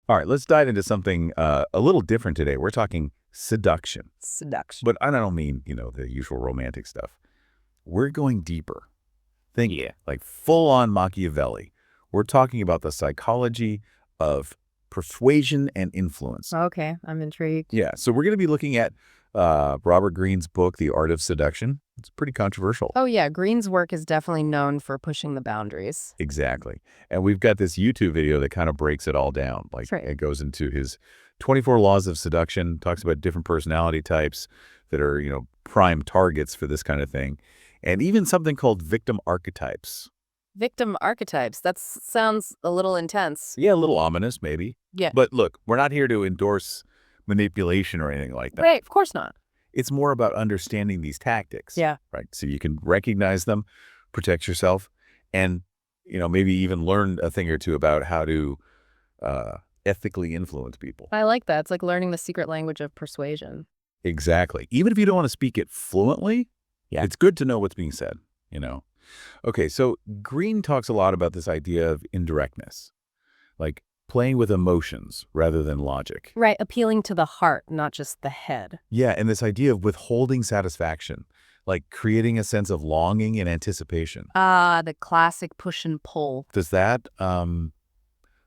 All right, let's dive into something a little different today. We're talking seduction. Seduction. But I don't mean, the usual romantic stuff. We're going deeper. Think like full-on Machiavelli. We're talking about the psychology of persuasion and influence. Okay, I'm intrigued. Yeah, so we're going to be looking at Robert Greene's book, The Art of Seduction. It's pretty controversial. Oh yeah, Greene's work is definitely known for pushing the boundaries. Exactly. And we've got this YouTube video that kind of breaks it all down. Like That's right. it goes into his 24 laws of seduction, talks about different personality types that are, prime targets for this kind of thing. And even something called victim archetypes. Victim archetypes. That sounds a little intense. Yeah, a little ominous maybe. Yeah. But look, we're not here to endorse manipulation or anything like that. Right, of course not. It's more about understanding these tactics. Yeah. Right. So you can recognize them, protect yourself, and, maybe even learn a thing or two about how to ethically influence people. I like that. It's like learning the secret language of persuasion. Exactly. Even if you don't want to speak it fluently, it's good to know what's being said. Okay, so Greene talks a lot about this idea of indirectness, like playing with emotions rather than logic. Right, appealing to the heart, not just the head. Yeah, and this idea of withholding satisfaction, like creating a sense of longing and anticipation. Ah, the classic push and pull. Does that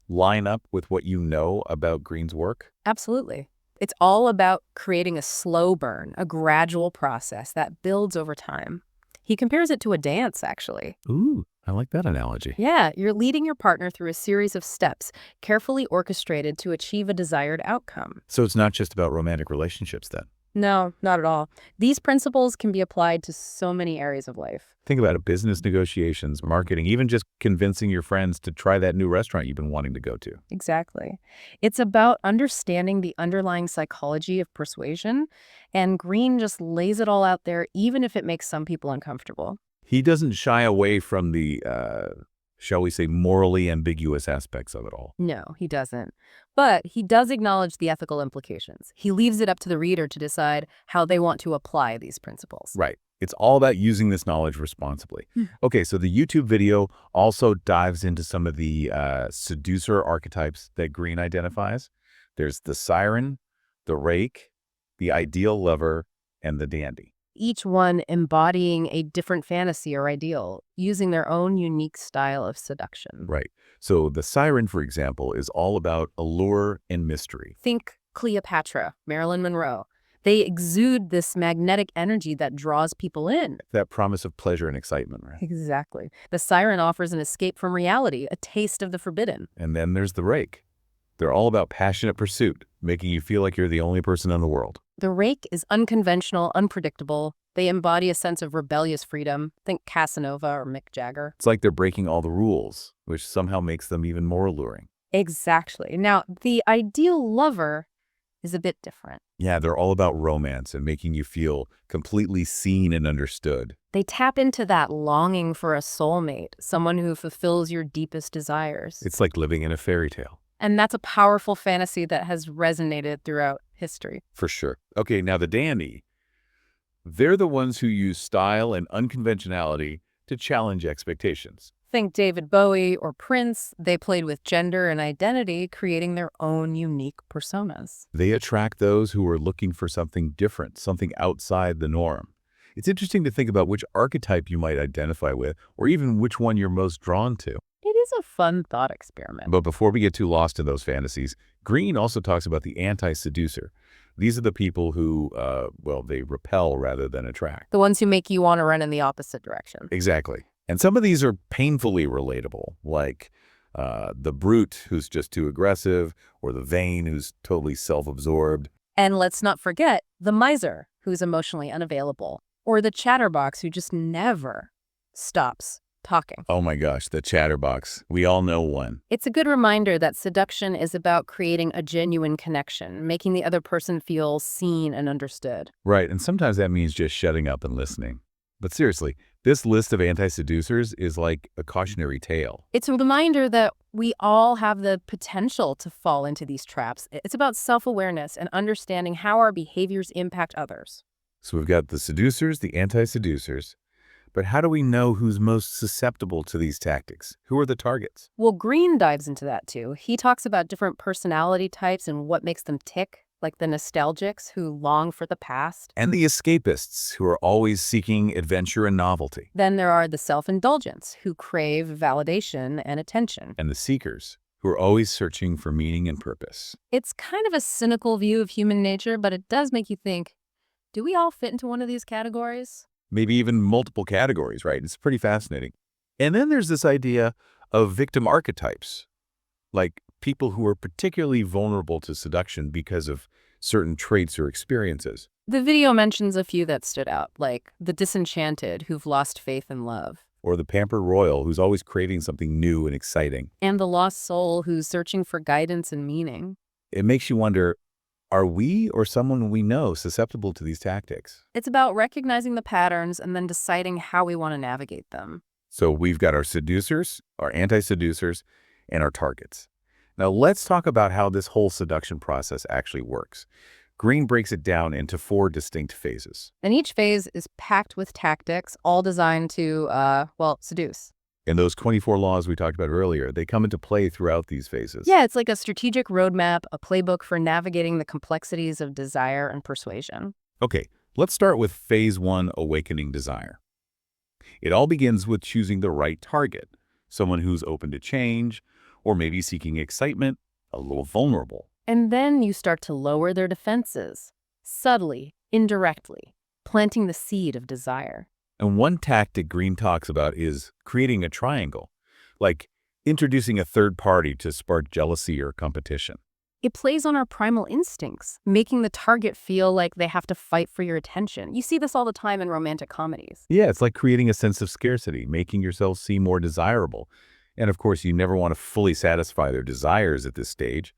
line up with what you know about Greene's work? Absolutely. It's all about creating a slow burn, a gradual process that builds over time. He compares it to a dance, actually. Ooh, I like that analogy. Yeah, you're leading your partner through a series of steps, carefully orchestrated to achieve a desired outcome. So it's not just about romantic relationships then? No, not at all. These principles can be applied to so many areas of life. Think about it, business negotiations, marketing, even just convincing your friends to try that new restaurant you've been wanting to go to. Exactly. It's about understanding the underlying psychology of persuasion, and Greene just lays it all out there, even if it makes some people uncomfortable. He doesn't shy away from the, shall we say, morally ambiguous aspects of it all. No, he doesn't. But he does acknowledge the ethical implications. He leaves it up to the reader to decide how they want to apply these principles. Right. It's all about using this knowledge responsibly. Okay, so the YouTube video also dives into some of the seducer archetypes that Greene identifies. There's the Siren, the Rake, the ideal lover, and the dandy. Each one embodying a different fantasy or ideal, using their own unique style of seduction. Right. So the Siren, for example, is all about allure and mystery. Think Cleopatra, Marilyn Monroe. They exude this magnetic energy that draws people in. That promise of pleasure and excitement, right? Exactly. The Siren offers an escape from reality, a taste of the forbidden. And then there's the Rake. They're all about passionate pursuit, making you feel like you're the only person in the world. The Rake is unconventional, unpredictable. They embody a sense of rebellious freedom. Think Casanova or Mick Jagger. It's like they're breaking all the rules, which somehow makes them even more alluring. Exactly. Now, the ideal lover is a bit different. Yeah, they're all about romance and making you feel completely seen and understood. They tap into that longing for a soulmate, someone who fulfills your deepest desires. It's like living in a fairy tale. And that's a powerful fantasy that has resonated throughout history. For sure. Okay, now the dandy. They're the ones who use style and unconventionality to challenge expectations. Think David Bowie or Prince. They played with gender and identity, creating their own unique personas. They attract those who are looking for something different, something outside the norm. It's interesting to think about which archetype you might identify with, or even which one you're most drawn to. It is a fun thought experiment. But before we get too lost in those fantasies, Greene also talks about the anti-seducer. These are the people who, they repel rather than attract. The ones who make you want to run in the opposite direction. Exactly. And some of these are painfully relatable, like the brute who's just too aggressive, or the vain who's totally self-absorbed. And let's not forget the miser, who's emotionally unavailable, or the chatterbox who just never stops talking. Oh my gosh, the chatterbox. We all know one. It's a good reminder that seduction is about creating a genuine connection, making the other person feel seen and understood. Right, and sometimes that means just shutting up and listening. But seriously, this list of anti-seducers is like a cautionary tale. It's a reminder that we all have the potential to fall into these traps. It's about self-awareness and understanding how our behaviors impact others. So we've got the seducers, the anti-seducers, But how do we know who's most susceptible to these tactics? Who are the targets? Well, Greene dives into that too. He talks about different personality types and what makes them tick, like the nostalgics who long for the past. And the escapists, who are always seeking adventure and novelty. Then there are the self-indulgents who crave validation and attention. And the seekers, who are always searching for meaning and purpose. It's kind of a cynical view of human nature, but it does make you think, do we all fit into one of these categories? Maybe even multiple categories, right? It's pretty fascinating. And then there's this idea of victim archetypes, like people who are particularly vulnerable to seduction because of certain traits or experiences. The video mentions a few that stood out, like the disenchanted who've lost faith in love, Or the pampered royal who's always craving something new and exciting. and the lost soul who's searching for guidance and meaning. It makes you wonder, are we or someone we know susceptible to these tactics? It's about recognizing the patterns and then deciding how we want to navigate them. So we've got our seducers, our anti-seducers, and our targets. Now let's talk about how this whole seduction process actually works. Greene breaks it down into 4 distinct phases. And each phase is packed with tactics, all designed to, seduce. And those 24 laws we talked about earlier, they come into play throughout these phases. Yeah, it's like a strategic roadmap, a playbook for navigating the complexities of desire and persuasion. Okay, let's start with phase 1, awakening desire. It all begins with choosing the right target, someone who's open to change, or maybe seeking excitement, a little vulnerable. And then you start to lower their defenses, subtly, indirectly, planting the seed of desire. And one tactic Greene talks about is creating a triangle, like introducing a third party to spark jealousy or competition. It plays on our primal instincts, making the target feel like they have to fight for your attention. You see this all the time in romantic comedies. Yeah, it's like creating a sense of scarcity, making yourself seem more desirable. And of course, you never want to fully satisfy their desires at this stage.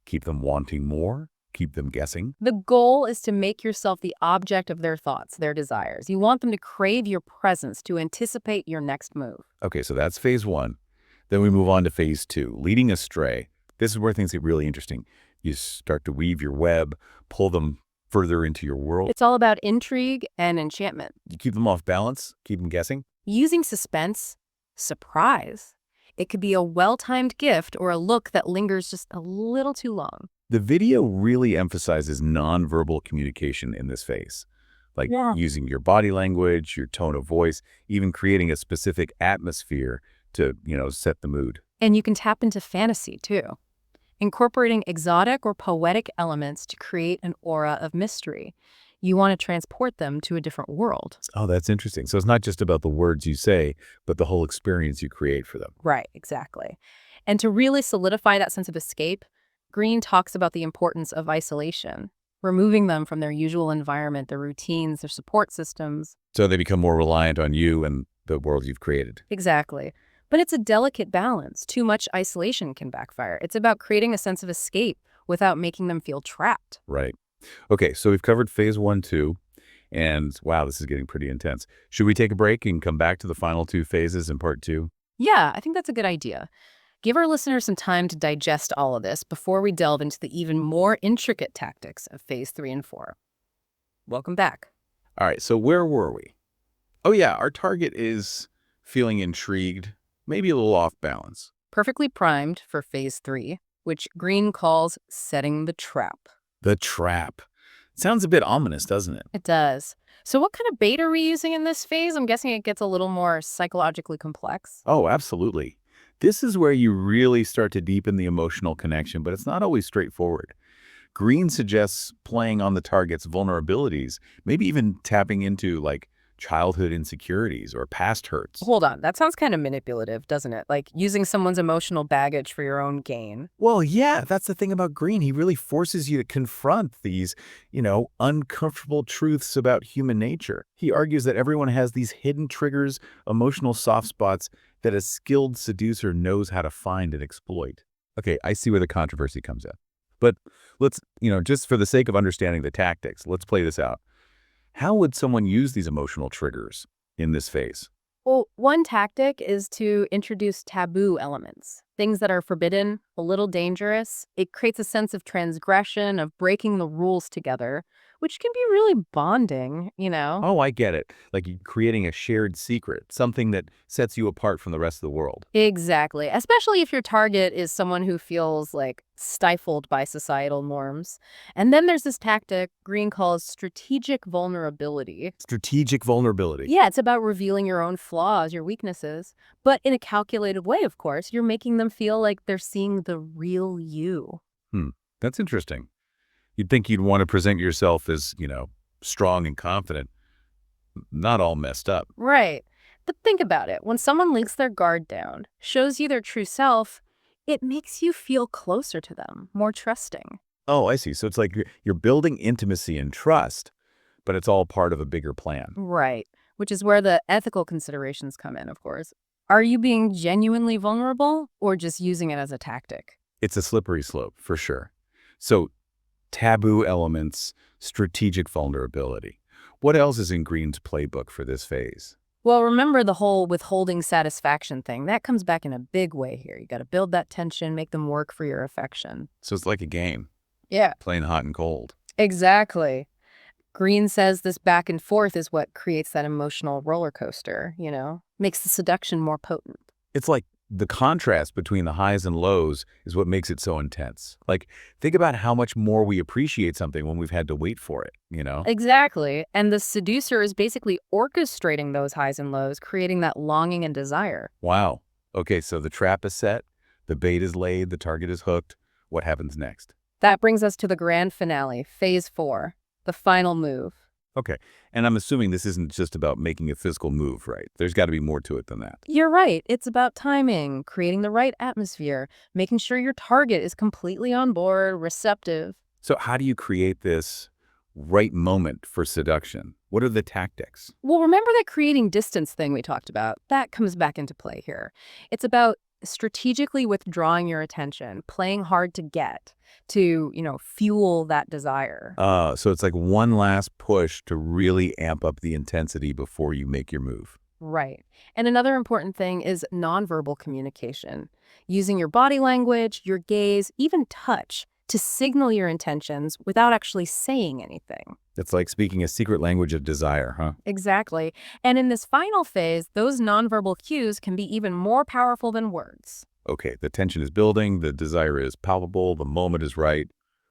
Keep them wanting more, keep them guessing. The goal is to make yourself the object of their thoughts, their desires. You want them to crave your presence, to anticipate your next move. Okay, so that's phase 1. Then we move on to phase 2, leading astray. This is where things get really interesting. You start to weave your web, pull them further into your world. It's all about intrigue and enchantment. You keep them off balance, keep them guessing. Using suspense, surprise. It could be a well-timed gift or a look that lingers just a little too long. The video really emphasizes nonverbal communication in this phase, like using your body language, your tone of voice, even creating a specific atmosphere to, set the mood. And you can tap into fantasy, too, incorporating exotic or poetic elements to create an aura of mystery. You want to transport them to a different world. Oh, that's interesting. So it's not just about the words you say, but the whole experience you create for them. Right, exactly. And to really solidify that sense of escape, Greene talks about the importance of isolation, removing them from their usual environment, their routines, their support systems. So they become more reliant on you and the world you've created. Exactly. But it's a delicate balance. Too much isolation can backfire. It's about creating a sense of escape without making them feel trapped. Right. Okay, so we've covered phase 1, 2, and wow, this is getting pretty intense. Should we take a break and come back to the final 2 phases in part 2? Yeah, I think that's a good idea. Give our listeners some time to digest all of this before we delve into the even more intricate tactics of phase 3 and 4. Welcome back. All right, so where were we? Oh yeah, our target is feeling intrigued, maybe a little off balance. Perfectly primed for phase 3, which Greene calls setting the trap. The trap. Sounds a bit ominous, doesn't it? It does. So what kind of bait are we using in this phase? I'm guessing it gets a little more psychologically complex. Oh, absolutely. This is where you really start to deepen the emotional connection, but it's not always straightforward. Greene suggests playing on the target's vulnerabilities, maybe even tapping into like childhood insecurities or past hurts. Hold on, that sounds kind of manipulative, doesn't it? Like using someone's emotional baggage for your own gain. Well, yeah, that's the thing about Greene. He really forces you to confront these, uncomfortable truths about human nature. He argues that everyone has these hidden triggers, emotional soft spots that a skilled seducer knows how to find and exploit. Okay, I see where the controversy comes in. But let's, just for the sake of understanding the tactics, let's play this out. How would someone use these emotional triggers in this phase? Well, one tactic is to introduce taboo elements. things that are forbidden, a little dangerous. It creates a sense of transgression, of breaking the rules together, which can be really bonding. Oh, I get it. Like creating a shared secret, something that sets you apart from the rest of the world. Exactly. Especially if your target is someone who feels like stifled by societal norms. And then there's this tactic Greene calls strategic vulnerability. Strategic vulnerability. Yeah, it's about revealing your own flaws, your weaknesses, but in a calculated way, of course. You're making them feel like they're seeing the real you. Hmm. That's interesting. You'd think you'd want to present yourself as, strong and confident, not all messed up. Right. But think about it. When someone lets their guard down, shows you their true self, it makes you feel closer to them, more trusting. Oh, I see. So it's like you're building intimacy and trust, but it's all part of a bigger plan. Right. Which is where the ethical considerations come in, of course. Are you being genuinely vulnerable or just using it as a tactic? It's a slippery slope, for sure. So taboo elements, strategic vulnerability. What else is in Greene's playbook for this phase? Well, remember the whole withholding satisfaction thing. That comes back in a big way here. You got to build that tension, make them work for your affection. So it's like a game, Yeah, playing hot and cold. exactly. Greene says this back and forth is what creates that emotional roller coaster, makes the seduction more potent. It's like the contrast between the highs and lows is what makes it so intense. Like, think about how much more we appreciate something when we've had to wait for it? Exactly. And the seducer is basically orchestrating those highs and lows, creating that longing and desire. Wow. Okay, so the trap is set, the bait is laid, the target is hooked. What happens next? That brings us to the grand finale, phase 4, the final move. Okay, and I'm assuming this isn't just about making a physical move, right? There's got to be more to it than that. You're right. It's about timing, creating the right atmosphere, making sure your target is completely on board, receptive. So how do you create this right moment for seduction? What are the tactics? Well, remember that creating distance thing we talked about? That comes back into play here. It's about strategically withdrawing your attention, playing hard to get, to fuel that desire. So it's like one last push to really amp up the intensity before you make your move. Right. And another important thing is nonverbal communication, using your body language, your gaze, even touch to signal your intentions without actually saying anything. It's like speaking a secret language of desire, huh? Exactly. And in this final phase, those nonverbal cues can be even more powerful than words. Okay, the tension is building, the desire is palpable, the moment is right.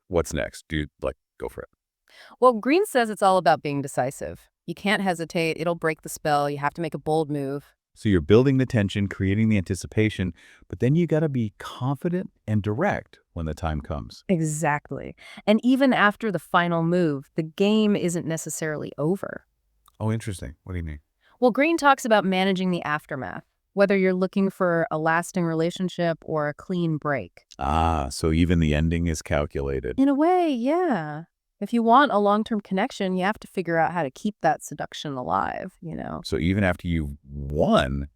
What's next? Dude, go for it. Well, Greene says it's all about being decisive. You can't hesitate. It'll break the spell. You have to make a bold move. So you're building the tension, creating the anticipation, but then you got to be confident and direct when the time comes. Exactly. And even after the final move, the game isn't necessarily over. Oh, interesting. What do you mean? Well, Greene talks about managing the aftermath, whether you're looking for a lasting relationship or a clean break. Ah, so even the ending is calculated. In a way, yeah. If you want a long-term connection, you have to figure out how to keep that seduction alive. So even after you've won,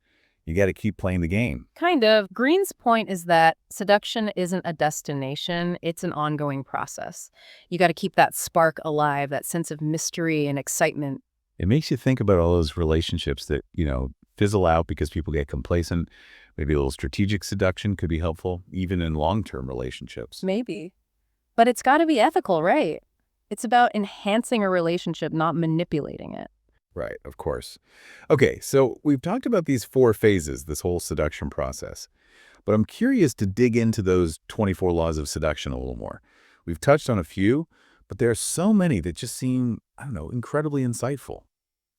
you got to keep playing the game. Kind of. Greene's point is that seduction isn't a destination, it's an ongoing process. You got to keep that spark alive, that sense of mystery and excitement. It makes you think about all those relationships that, fizzle out because people get complacent. Maybe a little strategic seduction could be helpful, even in long-term relationships. Maybe. But it's got to be ethical, right? It's about enhancing a relationship, not manipulating it. Right, of course. Okay, so we've talked about these 4 phases, this whole seduction process. But I'm curious to dig into those 24 laws of seduction a little more. We've touched on a few, but there are so many that just seem, I don't know, incredibly insightful,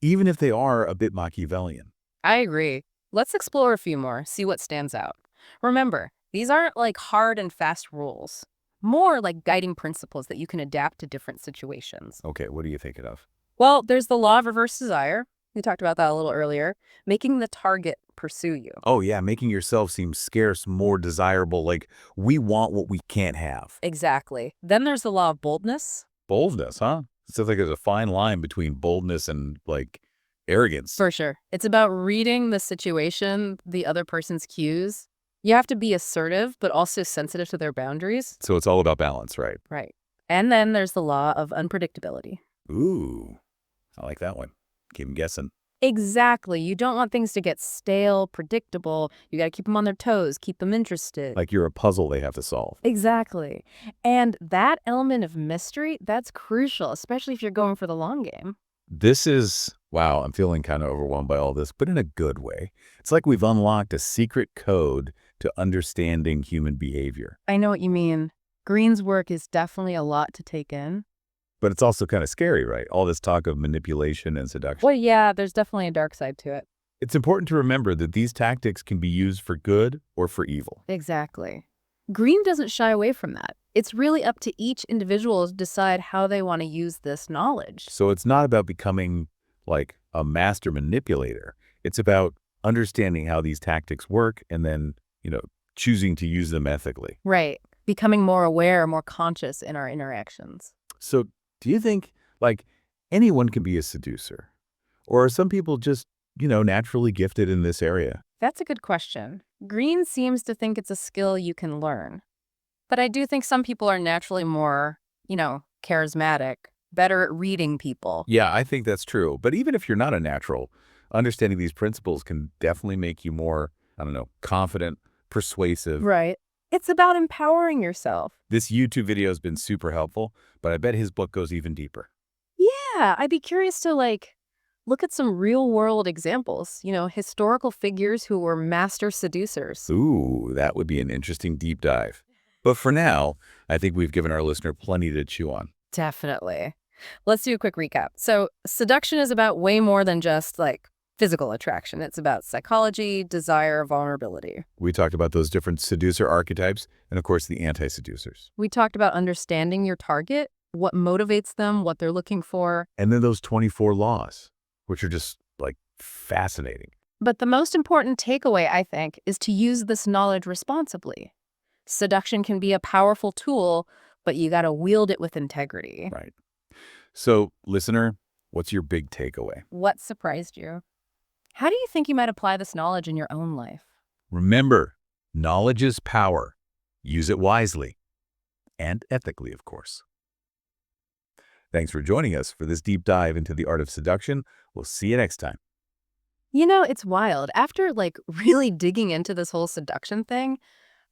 even if they are a bit Machiavellian. I agree. Let's explore a few more, see what stands out. Remember, these aren't like hard and fast rules, more like guiding principles that you can adapt to different situations. Okay, what are you thinking of? Well, there's the law of reverse desire. We talked about that a little earlier. Making the target pursue you. Oh, yeah, making yourself seem scarce, more desirable, like we want what we can't have. Exactly. Then there's the law of boldness. Boldness, huh? It sounds like there's a fine line between boldness and, arrogance. For sure. It's about reading the situation, the other person's cues. You have to be assertive, but also sensitive to their boundaries. So it's all about balance, right? Right. And then there's the law of unpredictability. Ooh, I like that one. Keep 'em guessing. Exactly. You don't want things to get stale, predictable. You got to keep them on their toes, keep them interested. Like you're a puzzle they have to solve. Exactly. And that element of mystery, that's crucial, especially if you're going for the long game. This is, wow, I'm feeling kind of overwhelmed by all this, but in a good way. It's like we've unlocked a secret code to understanding human behavior. I know what you mean. Greene's work is definitely a lot to take in. But it's also kind of scary, right? All this talk of manipulation and seduction. Well, yeah, there's definitely a dark side to it. It's important to remember that these tactics can be used for good or for evil. Exactly. Greene doesn't shy away from that. It's really up to each individual to decide how they want to use this knowledge. So it's not about becoming like a master manipulator. It's about understanding how these tactics work and then, choosing to use them ethically. Right. Becoming more aware, more conscious in our interactions. So do you think like anyone can be a seducer? Or are some people just, naturally gifted in this area? That's a good question. Greene seems to think it's a skill you can learn. But I do think some people are naturally more, charismatic, better at reading people. Yeah, I think that's true. But even if you're not a natural, understanding these principles can definitely make you more, confident, persuasive. Right. It's about empowering yourself. This YouTube video has been super helpful, but I bet his book goes even deeper. Yeah, I'd be curious to look at some real world examples, historical figures who were master seducers. Ooh, that would be an interesting deep dive. But for now, I think we've given our listener plenty to chew on. Definitely. Let's do a quick recap. So seduction is about way more than just physical attraction. It's about psychology, desire, vulnerability. We talked about those different seducer archetypes and, of course, the anti-seducers. We talked about understanding your target, what motivates them, what they're looking for. And then those 24 laws, which are just, fascinating. But the most important takeaway, I think, is to use this knowledge responsibly. Seduction can be a powerful tool, but you got to wield it with integrity. Right. So, listener, what's your big takeaway? What surprised you? How do you think you might apply this knowledge in your own life? Remember, knowledge is power. Use it wisely. And ethically, of course. Thanks for joining us for this deep dive into the art of seduction. We'll see you next time. It's wild. After really digging into this whole seduction thing,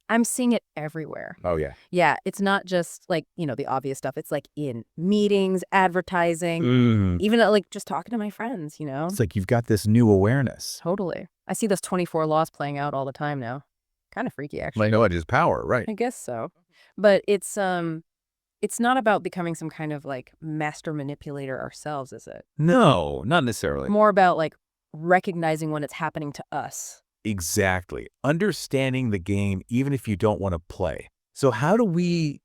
I'm seeing it everywhere. Oh, yeah. Yeah, it's not just the obvious stuff. It's in meetings, advertising, even just talking to my friends, It's like you've got this new awareness. Totally. I see those 24 laws playing out all the time now. Kind of freaky, actually. Knowledge is power, right? I guess so. But it's not about becoming some kind of master manipulator ourselves, is it? No, not necessarily. More about recognizing when it's happening to us. Exactly. Understanding the game, even if you don't want to play. So how do we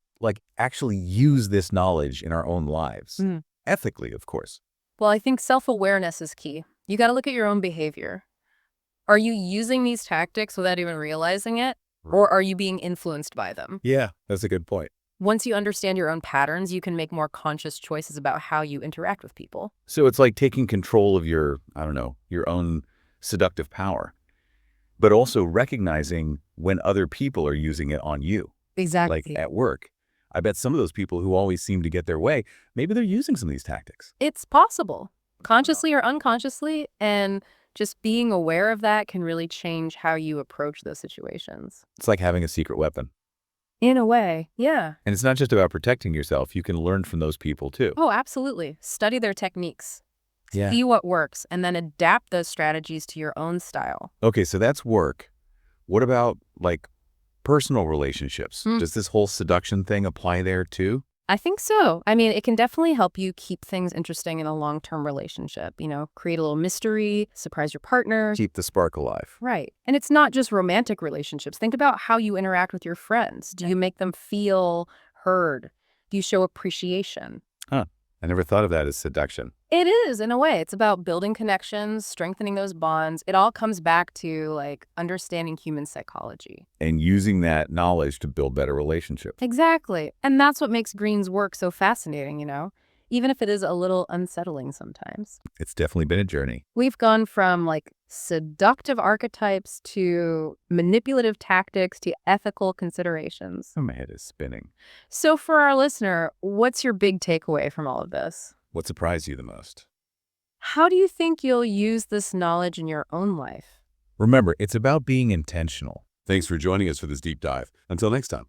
actually use this knowledge in our own lives? Ethically, of course. Well, I think self-awareness is key. You got to look at your own behavior. Are you using these tactics without even realizing it? Or are you being influenced by them? Yeah, that's a good point. Once you understand your own patterns, you can make more conscious choices about how you interact with people. So it's like taking control of your own seductive power, but also recognizing when other people are using it on you. Exactly. Like at work. I bet some of those people who always seem to get their way, maybe they're using some of these tactics. It's possible, consciously or unconsciously, and just being aware of that can really change how you approach those situations. It's like having a secret weapon. In a way, yeah. And it's not just about protecting yourself. You can learn from those people too. Oh, absolutely. Study their techniques. Yeah. See what works, and then adapt those strategies to your own style. Okay, so that's work. What about personal relationships? Does this whole seduction thing apply there too? I think so. I mean, it can definitely help you keep things interesting in a long-term relationship. Create a little mystery, surprise your partner. Keep the spark alive. Right. And it's not just romantic relationships. Think about how you interact with your friends. Do you make them feel heard? Do you show appreciation? Huh. I never thought of that as seduction. It is, in a way. It's about building connections, strengthening those bonds. It all comes back to understanding human psychology. And using that knowledge to build better relationships. Exactly. And that's what makes Greene's work so fascinating, even if it is a little unsettling sometimes. It's definitely been a journey. We've gone from seductive archetypes to manipulative tactics to ethical considerations. Oh, my head is spinning. So for our listener, what's your big takeaway from all of this? What surprised you the most? How do you think you'll use this knowledge in your own life? Remember, it's about being intentional. Thanks for joining us for this deep dive. Until next time.